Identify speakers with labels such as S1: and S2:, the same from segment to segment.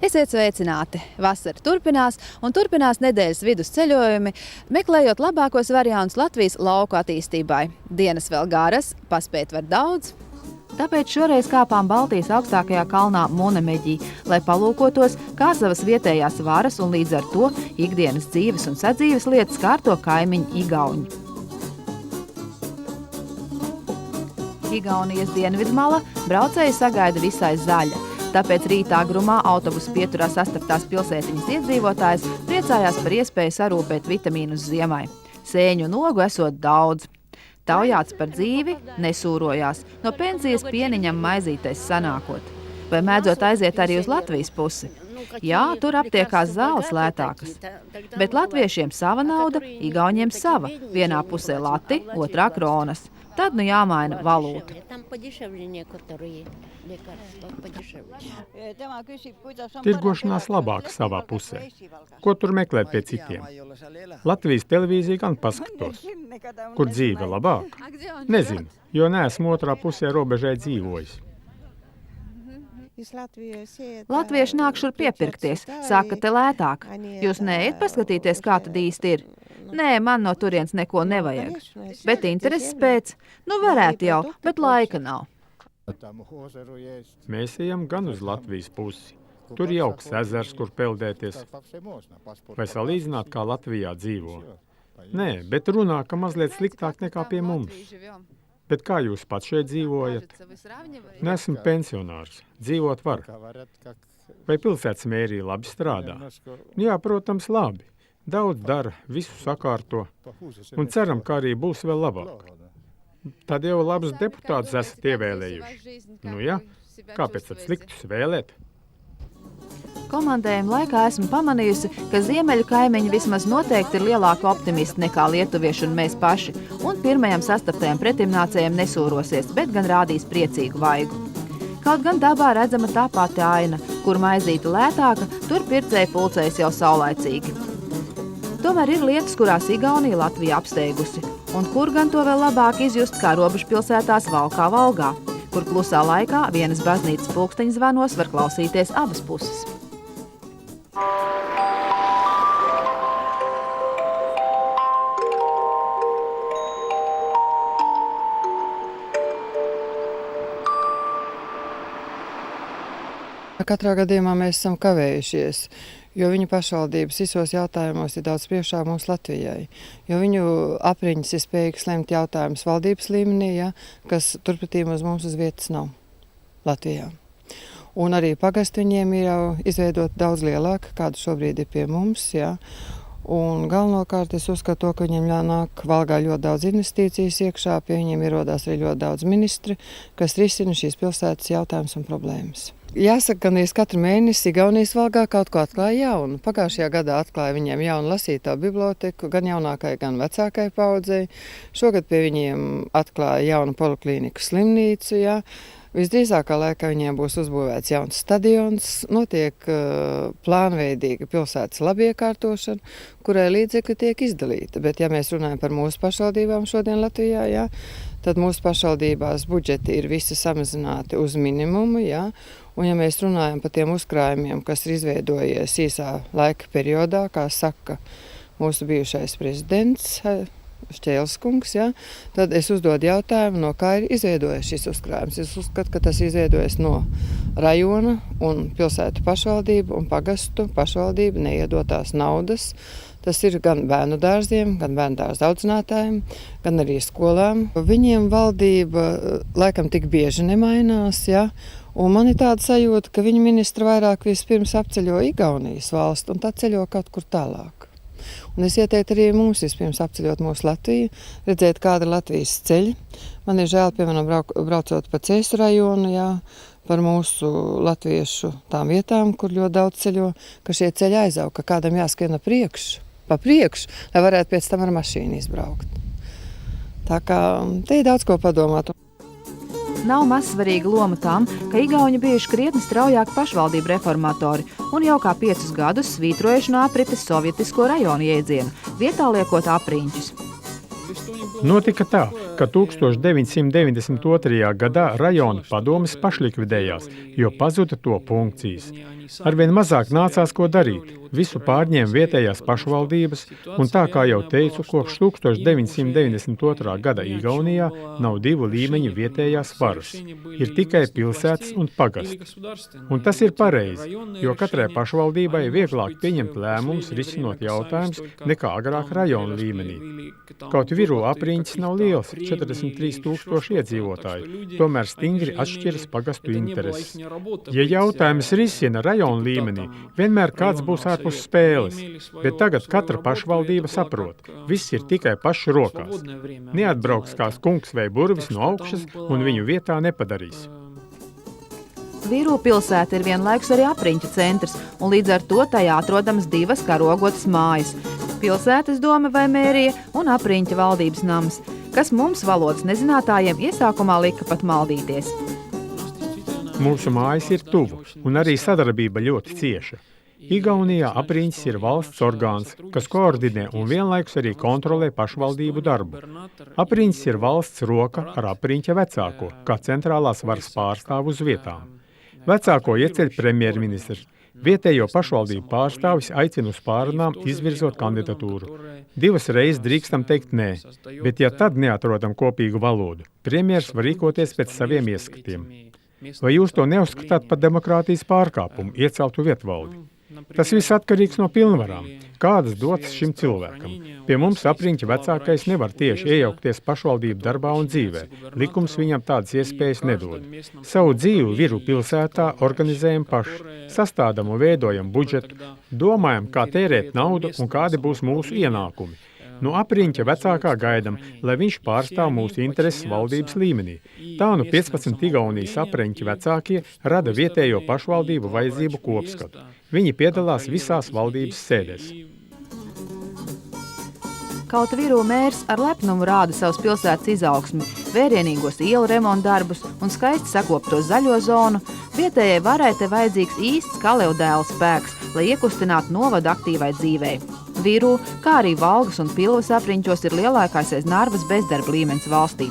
S1: Esiet sveicināti! Vasara turpinās un turpinās nedēļas vidus ceļojumi, meklējot labākos variantus Latvijas lauku attīstībai. Dienas vēl garas, paspēt var daudz. Tāpēc šoreiz kāpām Baltijas augstākajā kalnā Munemeģī, lai palūkotos, kā savas vietējās varas un līdz ar to ikdienas dzīves un sadzīves lietas kārto kaimiņi igauņi. Igaunijas dienvidmala braucēji sagaida visai zaļa. Tāpēc rītā grumā autobusu pieturā sastaptās pilsētiņas iedzīvotājs priecājās par iespēju sarūpēt vitamīnus ziemai. Sēņu un ogu esot daudz. Taujāts par dzīvi nesūrojās, no pensijas pieniņam maizītais sanākot. Vai mēdzot aiziet arī uz Latvijas pusi? Jā, tur aptiekās zāles lētākas. Bet latviešiem sava nauda, igauņiem sava. Vienā pusē lati, otrā kronas. Tad nu jāmaina valūta.
S2: Tirgošanās labāk savā pusē. Ko tur meklēt pie citiem? Latvijas televīziju gan paskatos. Kur dzīve labāk? Nezinu, jo neesmu otrā pusē robežai dzīvojis.
S1: Latvieši nāk šur piepirkties, saka te lētāk. Jūs neejat paskatīties, kā tad īsti ir? Nē, man no turienes neko nevajag. Bet intereses pēc, nu varētu jau, bet laika nav.
S2: Mēs ejam gan uz Latvijas pusi. Tur jauks ezers, kur peldēties. Vai salīdzināt, kā Latvijā dzīvo? Nē, bet runā, ka mazliet sliktāk nekā pie mums. Bet kā jūs pats šeit dzīvojat? Nesmu pensionārs. Dzīvot var. Vai pilsētas mērija labi strādā? Jā, protams, labi. Daudz dara, visu sakārto. Un ceram, ka arī būs vēl labāk. Tad jau labus deputātus esat ievēlējuši. Nu jā, kāpēc tad sliktus vēlēt?
S1: Komandējuma laikā esmu pamanījusi, ka ziemeļu kaimiņi vismaz noteikti ir lielāki optimisti nekā lietuvieši un mēs paši, un pirmajam sastaptajam pretimnācējam nesūrosies, bet gan rādīs priecīgu vaigu. Kaut gan dabā redzama tā pati aina, kur maizīte lētāka, tur pircēji pulcējas jau saulaicīgi. Tomēr ir lietas, kurās Igaunija Latvija apsteigusi, un kur gan to vēl labāk izjust kā robežpilsētās Valkā, kur klusā laikā vienas baznīcas pulksteņa zvanos var klausīties abas puses.
S3: Katrā gadījumā mēs esam kavējušies, jo viņu pašvaldības visos jautājumos ir daudz priekšā mums Latvijai. Jo viņu apriņas ir spējīgas lemt jautājumus valdības līmenī, ja, kas turpretī uz mums uz vietas nav Latvijā. Un arī pagasti viņiem ir jau izveidot daudz lielāka, kāda šobrīd ir pie mums. Ja. Un galvenokārt es uzskatu, ka viņiem nāk Valgā ļoti daudz investīcijas iekšā, pie viņiem ierodās arī ļoti daudz ministri, kas risina šīs pilsētas jautājumus un problēmas. Jāsaka, gan katru mēnesi Igaunijas Valgā kaut ko atklāja jaunu. Pagājušajā gadā atklāja viņiem jaunu lasītāju biblioteku, gan jaunākai, gan vecākai paudzei. Šogad pie viņiem atklāja jaunu poliklīniku slimnīcu. Ja. Visdrīzākā laikā viņiem būs uzbūvēts jauns stadions, notiek plānveidīga pilsētas labiekārtošana, kurai līdzekļi tiek izdalīti. Bet, ja mēs runājam par mūsu pašvaldībām šodien Latvijā, ja, tad mūsu pašvaldībās budžeti ir visi samazināti uz minimumu. Ja, un, ja mēs runājam par tiem uzkrājumiem, kas ir izveidojies īsā laika periodā, kā saka mūsu bijušais prezidents Šķēlskungs, ja, tad es uzdodu jautājumu, no kā ir izveidojies šis uzkrājums. Es uzskatu, ka tas izveidojas no rajona un pilsētu pašvaldību un pagastu pašvaldību neiedotās naudas. Tas ir gan bērnu dārziem, gan bērnu dārzu audzinātājiem, gan arī skolām. Viņiem valdība laikam tik bieži nemainās, ja, un man ir tāda sajūta, ka viņa ministra vairāk vispirms apceļo Igaunijas valstu un tad ceļo kaut kur tālāk. Un es ieteiktu arī mums vispirms apceļot mūsu Latviju, redzēt, kāda ir Latvijas ceļi. Man ir žēl, piemēram, braucot pa Cēsu rajonu, jā, par mūsu latviešu tām vietām, kur ļoti daudz ceļo, ka šie ceļi aizaug, ka kādam jāskrien pa priekšu, lai varētu pēc tam ar mašīnu izbraukt. Tā kā te ir daudz ko padomāt.
S1: Nav mazsvarīga loma tam, ka igauņi bijuši krietni straujāki pašvaldību reformatori un jau kā 5 gadus svītrojuši no aprites sovietisko rajonu jēdzienu, vietā liekot apriņķus.
S2: Notika tā, ka 1992. gadā rajona padomes pašlikvidējās, jo pazuda to funkcijas. Arvien mazāk nācās ko darīt. Visu pārņēma vietējās pašvaldības, un tā kā jau teicu, kopš 1992. gada Igaunijā nav divu līmeņu vietējās varas. Ir tikai pilsētas un pagasts. Un tas ir pareizi, jo katrai pašvaldībai vieglāk pieņemt lēmumus, risinot jautājumus, nekā agrāk rajonu līmenī. Kaut Viru apriņķis nav liels, 43 000 iedzīvotāji, tomēr stingri atšķiras pagastu intereses. Ja jautājums risina rajonu līmenī, vienmēr kāds būs ārpus spēles, bet tagad katra pašvaldība saprot, viss ir tikai pašu rokās. Neatbrauks kāds kungs vai burvis no augšas un viņu vietā nepadarīs.
S1: Viru pilsēta ir vienlaikus arī apriņķa centrs, un līdz ar to tajā atrodamas divas karogotas mājas – pilsētas doma vai mērija un apriņķa valdības nams, kas mums valodas nezinātājiem iesākumā lika pat maldīties.
S2: Mūsu mājas ir tuvu, un arī sadarbība ļoti cieša. Igaunijā apriņķis ir valsts orgāns, kas koordinē un vienlaikus arī kontrolē pašvaldību darbu. Apriņķis ir valsts roka ar apriņķa vecāko, kā centrālās varas pārstāvu uz vietām. Vecāko ieceļ premjerministrs. Vietējo pašvaldību pārstāvis aicina uz pārunām izvirzot kandidatūru. 2 reizes drīkstam teikt nē, bet ja tad neatrodam kopīgu valodu, premjers var rīkoties pēc saviem ieskatiem. Vai jūs to neuzskatāt par demokrātijas pārkāpumu, ieceltu vietvaldi? Tas viss atkarīgs no pilnvarām. Kādas dotas šim cilvēkam? Pie mums apriņķa vecākais nevar tieši iejaukties pašvaldību darbā un dzīvē. Likums viņam tādas iespējas nedod. Savu dzīvi Viru pilsētā organizējam paši. Sastādam un veidojam budžetu, domājam, kā tērēt naudu un kādi būs mūsu ienākumi. No apriņķa vecākā gaidam, lai viņš pārstāv mūsu intereses valdības līmenī. Tā nu 15 Igaunijas apriņķa vecākie rada vietējo pašvaldību vajadzību kopskatu. Viņi piedalās visās valdības sēdēs.
S1: Kaut Viru mērs ar lepnumu rāda savas pilsētas izaugsmi, vērienīgos ielu remontdarbus un skaisti sakopto zaļo zonu, vietējai varai te vajadzīgs īsts kalevdēla spēks, lai iekustinātu novadu aktīvai dzīvei. Viru, kā arī Valgas un Pilvas apriņķos ir lielākais aiz Narvas bezdarba līmenis valstī.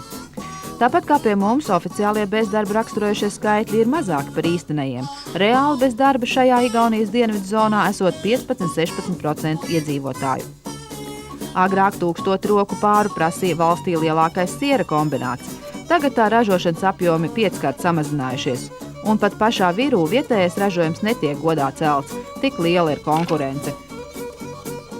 S1: Tāpat kā pie mums, oficiālie bezdarba raksturojušie skaitļi ir mazāki par īstenajiem. Reāli bezdarba šajā Igaunijas dienvidu zonā esot 15–16% iedzīvotāju. Agrāk 1000 roku pāru prasīja valstī lielākais siera kombināts. Tagad tā ražošanas apjomi 5-kārt samazinājušies. Un pat pašā Viru vietējais ražojums netiek godā celts, tik liela ir konkurence.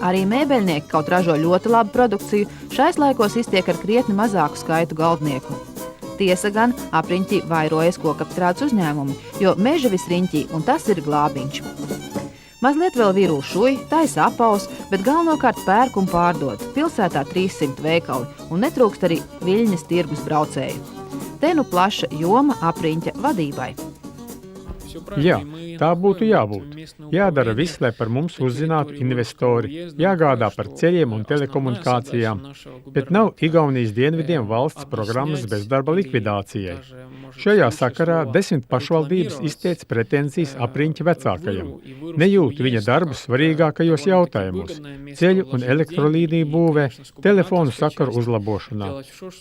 S1: Arī mēbeļnieki kaut ražo ļoti labu produkciju, šais laikos iztiek ar krietni mazāku skaitu galdnieku. Tiesa gan, apriņķī vairojas kokapstrādes uzņēmumi, jo meža visriņķī, un tas ir glābiņš. Mazliet vēl Viru šuj, taisa apaus, bet galvenokārt pērk un pārdod. Pilsētā 300 veikali, un netrūkst arī Viļņas tirgus braucēju. Te nu plaša joma apriņķa vadībai.
S2: Jā, tā būtu jābūt. Jādara viss, lai par mums uzzinātu investori, jāgādā par ceļiem un telekomunikācijām, bet nav Igaunijas dienvidiem valsts programmas bezdarba likvidācijai. Šajā sakarā 10 pašvaldības izteica pretenzijas apriņķa vecākajam. Nejūt viņa darbu svarīgākajos jautājumos – ceļu un elektrolīniju būvē, telefonu sakaru uzlabošanā.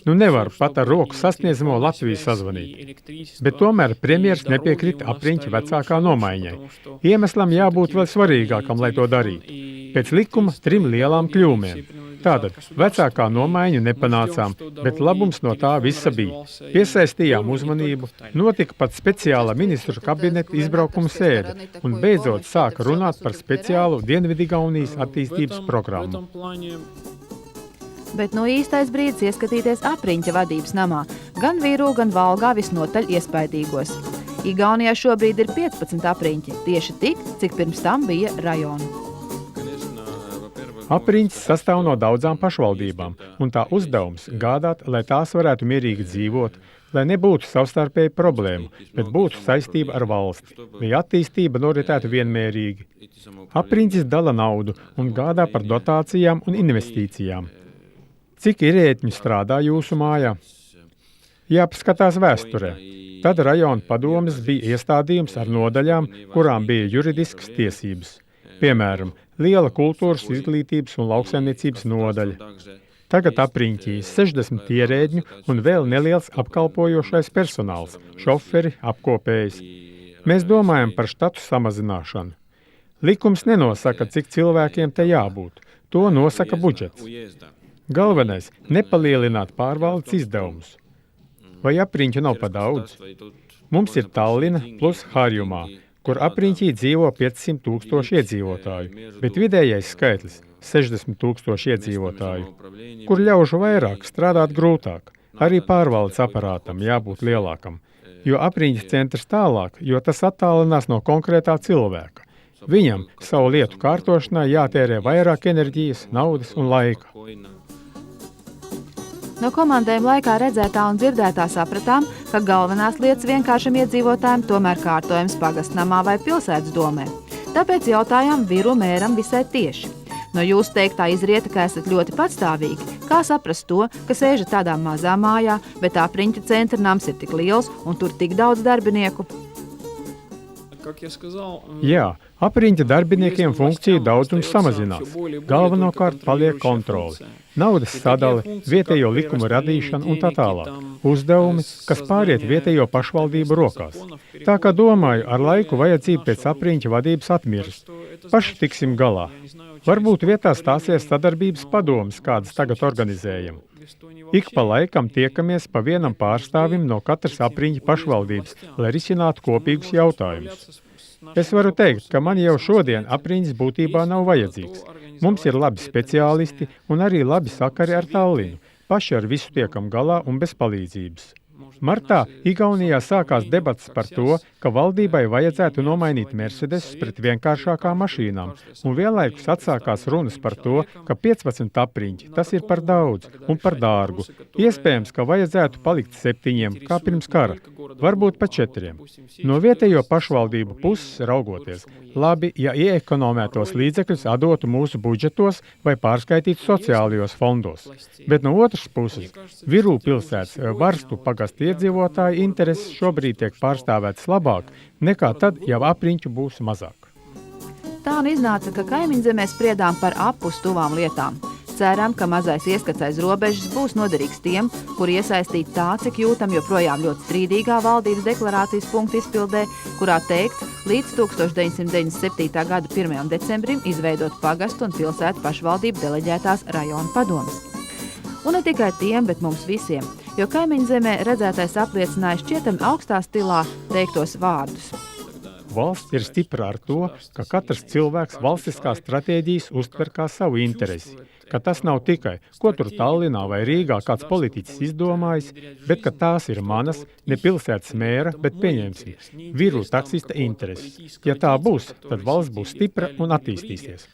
S2: Nu nevar pat ar roku sasniedzamo Latviju sazvanīt. Bet tomēr premjers nepiekrita apriņķa vecākā nomaiņai. Iemeslam jābūt vēl svarīgākam, lai to darītu. Pēc likuma 3 lielām kļūmēm. Tātad vecākā nomaiņu nepanācām, bet labums no tā visa bija. Piesaistījām uzmanību, notika pat speciāla ministru kabineta izbraukuma sēde un beidzot sāka runāt par speciālu Dienvidigaunijas attīstības programmu.
S1: Bet nu īstais brīdis ieskatīties apriņķa vadības namā, gan Viru, gan Valgā visnotaļ iespaidīgos. Igaunijā šobrīd ir 15 apriņķi, tieši tik, cik pirms tam bija rajonu.
S2: Apriņķis sastāv no daudzām pašvaldībām, un tā uzdevums gādāt, lai tās varētu mierīgi dzīvot, lai nebūtu savstarpēji problēmu, bet būtu saistība ar valsti, lai attīstība noritētu vienmērīgi. Apriņķis dala naudu un gādā par dotācijām un investīcijām. Cik ierēdņu strādā jūsu mājā? Jāpaskatās vēsturē. Tad rajona padomes bija iestādījums ar nodaļām, kurām bija juridiskas tiesības. Piemēram, liela kultūras, izglītības un lauksaimniecības nodaļa. Tagad apriņķī 60 ierēdņu un vēl neliels apkalpojošais personāls, šoferi, apkopējs. Mēs domājam par štatu samazināšanu. Likums nenosaka, cik cilvēkiem te jābūt. To nosaka budžets. Galvenais – nepalielināt pārvaldes izdevumus. Vai apriņķu nav pa daudz? Mums ir Tallina plus Harjumā, kur apriņķī dzīvo 500 000 iedzīvotāju, bet vidējais skaitlis – 60 000 iedzīvotāju. Kur ļaužu vairāk, strādāt grūtāk. Arī pārvaldes aparātam jābūt lielākam, jo apriņķa centrs tālāk, jo tas attālinās no konkrētā cilvēka. Viņam savu lietu kārtošanai jātērē vairāk enerģijas, naudas un laika.
S1: No komandējuma laikā redzētā un dzirdētā sapratām, ka galvenās lietas vienkāršam iedzīvotājiem tomēr kārtojams pagastnamā vai pilsētas domē. Tāpēc jautājām Viru mēram visai tieši. No jūsu teiktā izrieta, ka esat ļoti patstāvīgi. Kā saprast to, ka sēžat tādā mazā mājā, bet apriņķa centra nams ir tik liels un tur tik daudz darbinieku?
S2: Jā, apriņķa darbiniekiem funkciju daudzums samazinās. Galvenokārt paliek kontrole. Naudas sadale, vietējo likumu radīšana un tā tālāk. Uzdevumi, kas pāriet vietējo pašvaldību rokās. Tā kā domāju, ar laiku vajadzība pēc apriņķa vadības atmirst. Paši tiksim galā. Varbūt vietā stāsies sadarbības padomes, kādas tagad organizējam. Ik pa laikam tiekamies pa vienam pārstāvim no katras apriņķa pašvaldības, lai risinātu kopīgus jautājumus. Es varu teikt, ka man jau šodien apriņķis būtībā nav vajadzīgs. Mums ir labi speciālisti un arī labi sakari ar Tallinu. Paši ar visu tiekam galā un bez palīdzības. Martā Igaunijā sākās debats par to, ka valdībai vajadzētu nomainīt Mercedes pret vienkāršākām mašīnām, un vienlaikus atsākās runas par to, ka 15 apriņķi tas ir par daudz un par dārgu. Iespējams, ka vajadzētu palikt 7, kā pirms kara, varbūt pa 4. No vietējo pašvaldību puses raugoties, labi, ja ieekonomētos līdzekļus atdotu mūsu budžetos vai pārskaitītu sociālajos fondos. Bet no otras puses, Viru pilsētas Varstu pagasta iedzīvotāju intereses šobrīd tiek pārstāvētas labāk, nekā tad, ja apriņķu būs mazāk.
S1: Tā un iznāca, ka kaimiņzemē spriedām par apus tuvām lietām. Ceram, ka mazais ieskats aiz robežas būs noderīgs tiem, kuri iesaistīti tā, cik jūtam joprojām ļoti strīdīgā valdības deklarācijas punktu izpildē, kurā teikts līdz 1997. gada 1. decembrim izveidot pagastu un pilsētu pašvaldību deleģētās rajonu padomes. Un ne tikai tiem, bet mums visiem, jo kaimiņzemē redzētais apliecināja šķietami augstā stilā teiktos vārdus.
S2: Valsts ir stipra ar to, ka katrs cilvēks valstiskās stratēģijas uztver kā savu interesi, ka tas nav tikai, ko tur Tallinā vai Rīgā kāds politiķis izdomājis, bet ka tās ir manas, ne pilsētas mēra, bet pieņemsim, Viru taksista intereses. Ja tā būs, tad valsts būs stipra un attīstīsies.